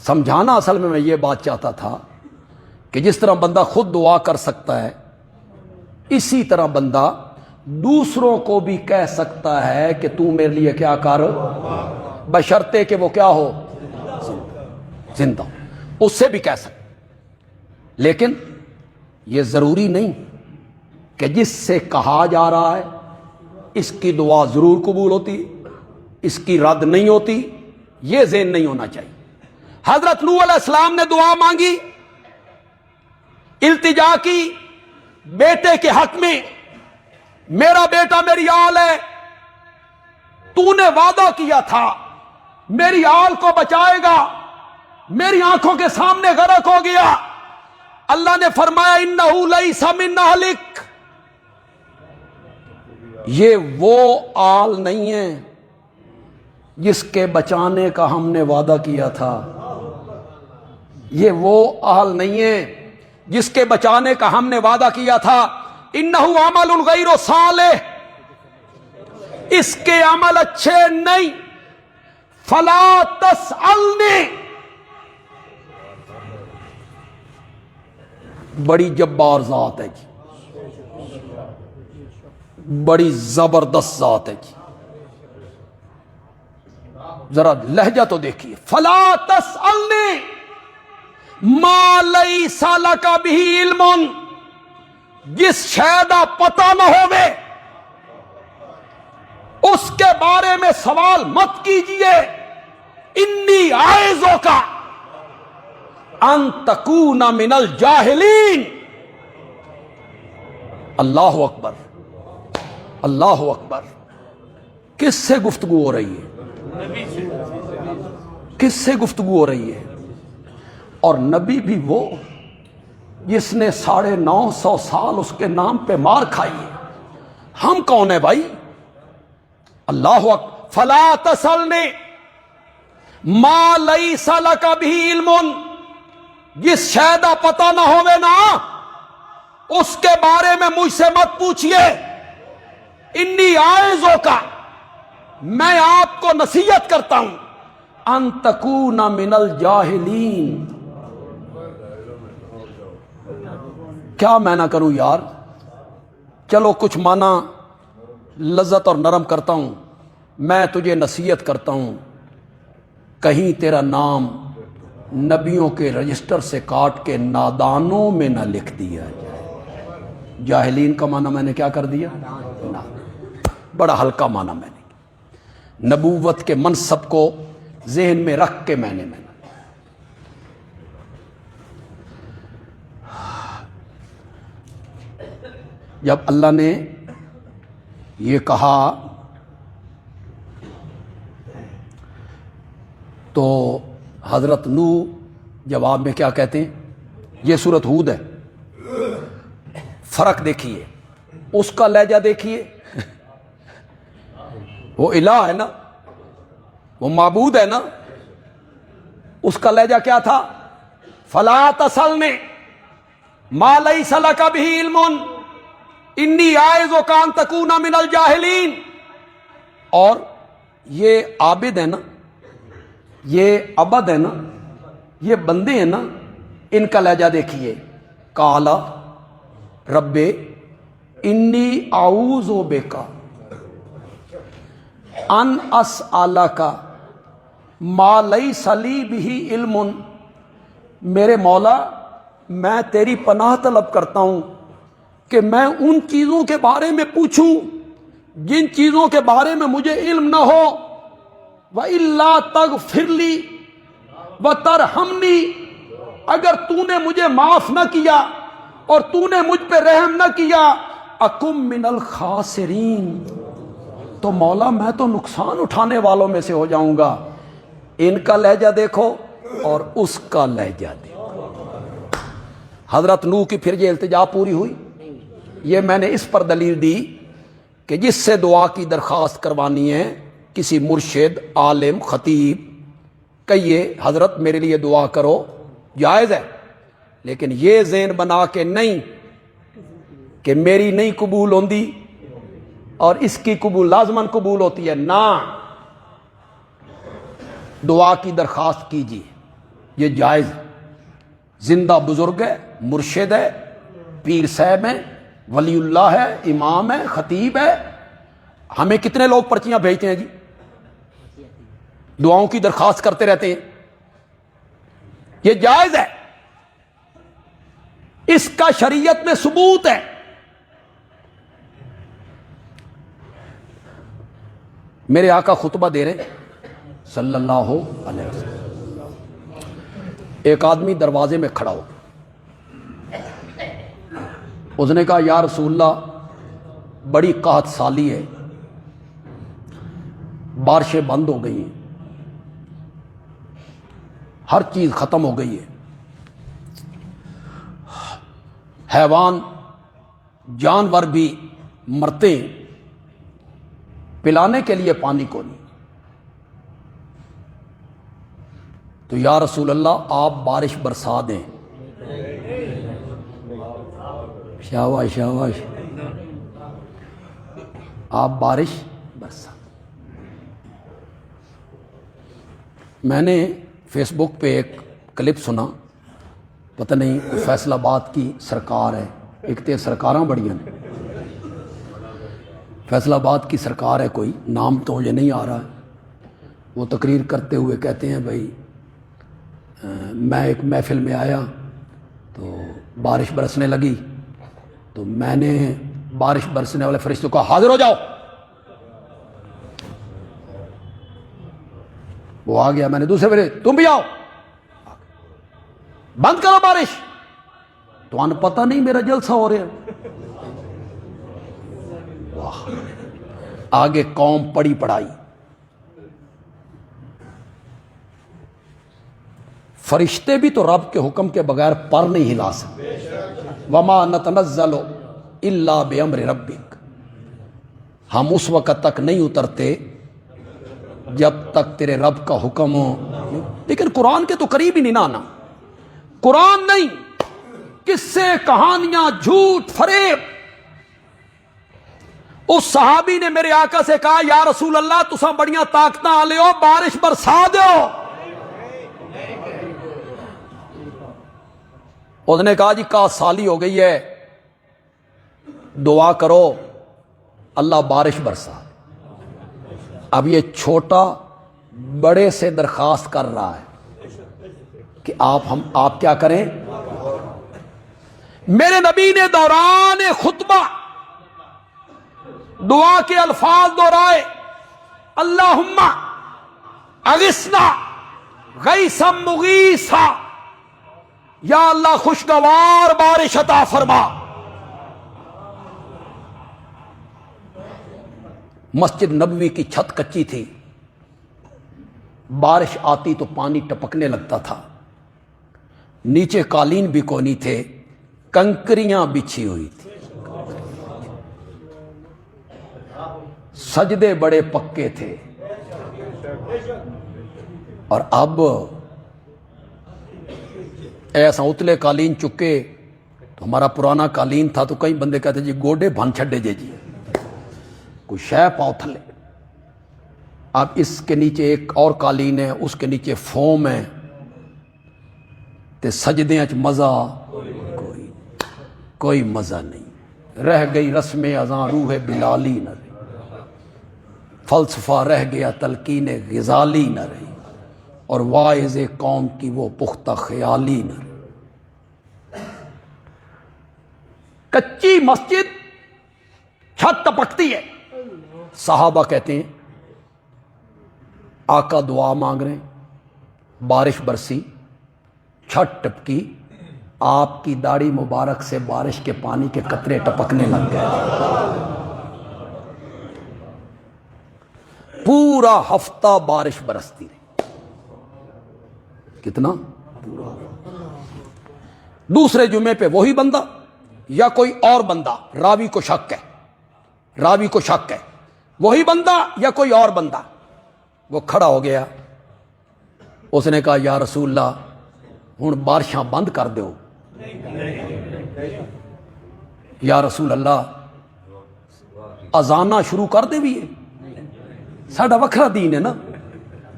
سمجھانا اصل میں یہ بات چاہتا تھا کہ جس طرح بندہ خود دعا کر سکتا ہے اسی طرح بندہ دوسروں کو بھی کہہ سکتا ہے کہ تو میرے لیے کیا کر، بشرطے کہ وہ کیا ہو، زندہ، اس سے بھی کہہ سکتا۔ لیکن یہ ضروری نہیں کہ جس سے کہا جا رہا ہے اس کی دعا ضرور قبول ہوتی، اس کی رد نہیں ہوتی، یہ ذہن نہیں ہونا چاہیے۔ حضرت نوح علیہ السلام نے دعا مانگی، التجا کی بیٹے کے حق میں، میرا بیٹا میری آل ہے، تو نے وعدہ کیا تھا میری آل کو بچائے گا، میری آنکھوں کے سامنے غرق ہو گیا۔ اللہ نے فرمایا انہو لیس من اہلک، یہ وہ آل نہیں ہے جس کے بچانے کا ہم نے وعدہ کیا تھا، یہ وہ آل نہیں ہے جس کے بچانے کا ہم نے وعدہ کیا تھا۔ انہو عمل غیر صالح، اس کے عمل اچھے نہیں، فلا تسألنی، بڑی جبار ذات ہے جی، بڑی زبردست ذات ہے جی، ذرا لہجہ تو دیکھیے، فلا تسألنی ما لیس لک بہ علم، جس شے دا پتہ نہ ہوئے اس کے بارے میں سوال مت کیجئے۔ انی اعوذک ان تکون من الجاہلین۔ اللہ اکبر، اللہ اکبر، کس سے گفتگو ہو رہی ہے، کس سے گفتگو ہو رہی ہے؟ اور نبی بھی وہ جس نے 950 سال اس کے نام پہ مار کھائی ہے، ہم کون ہیں بھائی؟ اللہ اکبر۔ فلا تسألنی ما لیس لک بہ علم، جس شے دا پتہ نہ ہوئے نا اس کے بارے میں مجھ سے مت پوچھئے۔ انی اعوذک، میں آپ کو نصیحت کرتا ہوں، ان تکون من الجاہلین۔ کیا میں نہ کروں یار؟ چلو کچھ مانا لذت اور نرم کرتا ہوں، میں تجھے نصیحت کرتا ہوں، کہیں تیرا نام نبیوں کے رجسٹر سے کاٹ کے نادانوں میں نہ لکھ دیا جائے۔ جاہلین کا معنی میں نے کیا کر دیا؟ بڑا ہلکا معنی میں نے، نبوت کے منصب کو ذہن میں رکھ کے میں نے جب اللہ نے یہ کہا تو حضرت نوح جواب میں کیا کہتے ہیں؟ یہ سورۃ ہود ہے، فرق دیکھیے، اس کا لہجہ دیکھیے، وہ الہ ہے نا، وہ معبود ہے نا، اس کا لہجہ کیا تھا؟ فلا تسألنی ما لیس لک بہ علم انی اعوذک ان تکون من الجاہلین۔ اور یہ عابد ہے نا، یہ عبد ہے نا، یہ بندے ہیں نا، ان کا لہجہ دیکھیے، قالا رب انی اعوذ بک ان اسألک ما لیس لی بہ علم، میرے مولا میں تیری پناہ طلب کرتا ہوں کہ میں ان چیزوں کے بارے میں پوچھوں جن چیزوں کے بارے میں مجھے علم نہ ہو، وَإِلَّا تَغْفِرْ لِي وَتَرْحَمْنِي، اگر تو نے مجھے معاف نہ کیا اور تو نے مجھ پہ رحم نہ کیا، اکم من الخاسرین، تو مولا میں تو نقصان اٹھانے والوں میں سے ہو جاؤں گا۔ ان کا لہجہ دیکھو اور اس کا لہجہ دیکھو۔ حضرت نوح کی پھر یہ التجا پوری ہوئی، یہ میں نے اس پر دلیل دی کہ جس سے دعا کی درخواست کروانی ہے، کسی مرشد، عالم، خطیب، کہیے حضرت میرے لیے دعا کرو، جائز ہے، لیکن یہ ذہن بنا کے نہیں کہ میری نہیں قبول ہوندی اور اس کی قبول لازماً قبول ہوتی ہے، نہ، دعا کی درخواست کیجیے، یہ جائز ہے، زندہ بزرگ ہے، مرشد ہے، پیر صاحب ہیں، ولی اللہ ہے، امام ہے، خطیب ہے. ہمیں کتنے لوگ پرچیاں بھیجتے ہیں جی، دعاؤں کی درخواست کرتے رہتے ہیں. یہ جائز ہے، اس کا شریعت میں ثبوت ہے. میرے آقا خطبہ دے رہے صلی اللہ علیہ وسلم. ایک آدمی دروازے میں کھڑا ہو، اس نے کہا یا رسول اللہ بڑی قحط سالی ہے، بارشیں بند ہو گئی ہیں، ہر چیز ختم ہو گئی ہے، حیوان جانور بھی مرتے ہیں، پلانے کے لیے پانی کو نہیں. تو یا رسول اللہ آپ بارش برسا دیں. شاباش شاباش، آپ بارش برسا. میں نے فیس بک پہ ایک کلپ سنا، پتہ نہیں فیصل آباد کی سرکار ہے، ایک تو سرکاراں بڑیاں نے، فیصل آباد کی سرکار ہے کوئی، نام تو مجھے نہیں آ رہا ہے. وہ تقریر کرتے ہوئے کہتے ہیں بھائی میں ایک محفل میں آیا تو بارش برسنے لگی، تو میں نے بارش برسنے والے فرشتوں کو حاضر ہو جاؤ. وہ آ گیا، میں نے دوسرے فرشتے تم بھی آؤ، بند کرو بارش. تو ان پتہ نہیں میرا جلسہ ہو رہا ہے. واہ، آگے قوم پڑی پڑھائی. فرشتے بھی تو رب کے حکم کے بغیر پر نہیں ہلا سکتے. وما نتنزل الا بامر ربک، ہم اس وقت تک نہیں اترتے جب تک تیرے رب کا حکم ہو. لیکن قرآن کے تو قریب ہی نہیں آنا. قرآن نہیں، قصے، کہانیاں، جھوٹ، فریب. اس صحابی نے میرے آقا سے کہا یا رسول اللہ تساں بڑیاں طاقتاں والے ہو، بارش برسا دیو. اس نے کہا جی کا سالی ہو گئی ہے، دعا کرو اللہ بارش برسا. اب یہ چھوٹا بڑے سے درخواست کر رہا ہے کہ آپ کیا کریں. میرے نبی نے دوران خطبہ دعا کے الفاظ دہرائے، اللہم اغثنا غیثا مغیثا، یا اللہ خوشگوار بارش عطا فرما. مسجد نبوی کی چھت کچی تھی، بارش آتی تو پانی ٹپکنے لگتا تھا، نیچے قالین بھی کونی تھے، کنکریاں بچھی ہوئی تھی، سجدے بڑے پکے تھے. اور اب ایسا اتلے قالین چکے تو ہمارا پرانا قالین تھا تو کئی بندے کہتے جی گوڈے بھن چھڈے جے جی، کوئی شے پاؤ تھلے. اب اس کے نیچے ایک اور قالین ہے، اس کے نیچے فوم ہے، تے سجدیاں چ مزہ کوئی مزہ نہیں. رہ گئی رسم اذاں روح بلالی نہ رہی، فلسفہ رہ گیا تلقین غزالی نہ رہی، اور واعظ قوم کی وہ پختہ خیالی نہ رہی. کچی مسجد، چھت ٹپکتی ہے. صحابہ کہتے ہیں آقا دعا مانگ رہے ہیں، بارش برسی، چھت ٹپکی، آپ کی داڑھی مبارک سے بارش کے پانی کے قطرے ٹپکنے لگ گئے. پورا ہفتہ بارش برستی رہی. کتنا پورا. دوسرے جمعے پہ وہی بندہ یا کوئی اور بندہ، راوی کو شک ہے، وہی بندہ یا کوئی اور بندہ، وہ کھڑا ہو گیا. اس نے کہا یا رسول اللہ ہن بارشاں بند کر دیو. یا رسول اللہ اذانہ شروع کر دے بھی ہے، ساڈا وکھرا دین ہے نا،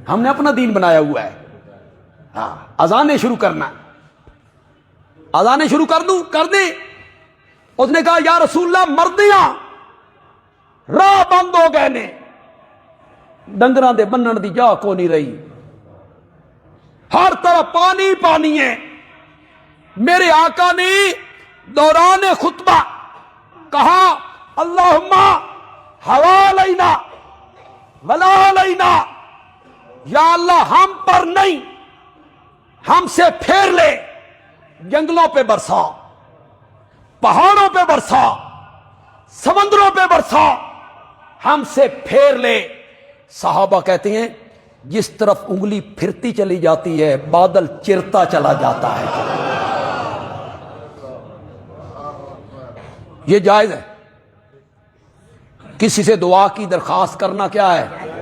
ہم نے اپنا دین بنایا ہوا ہے. ہاں اذانیں شروع کرنا، اذانیں شروع کر دیں۔ اس نے کہا یا رسول اللہ مردیاں راہ بند ہو گئے نے، ڈنگراں دے بنن دی جا کو نہیں رہی، ہر طرف پانی پانی ہے۔ میرے آقا نے دوران خطبہ کہا اللہم حوالینا ولا علینا، یا اللہ ہم پر نہیں، ہم سے پھیر لے، جنگلوں پہ برسا، پہاڑوں پہ برسا، سمندروں پہ برسا، ہم سے پھیر لے۔ صحابہ کہتے ہیں جس طرف انگلی پھرتی چلی جاتی ہے بادل چرتا چلا جاتا ہے۔ یہ جائز ہے؟ کسی سے دعا کی درخواست کرنا کیا ہے؟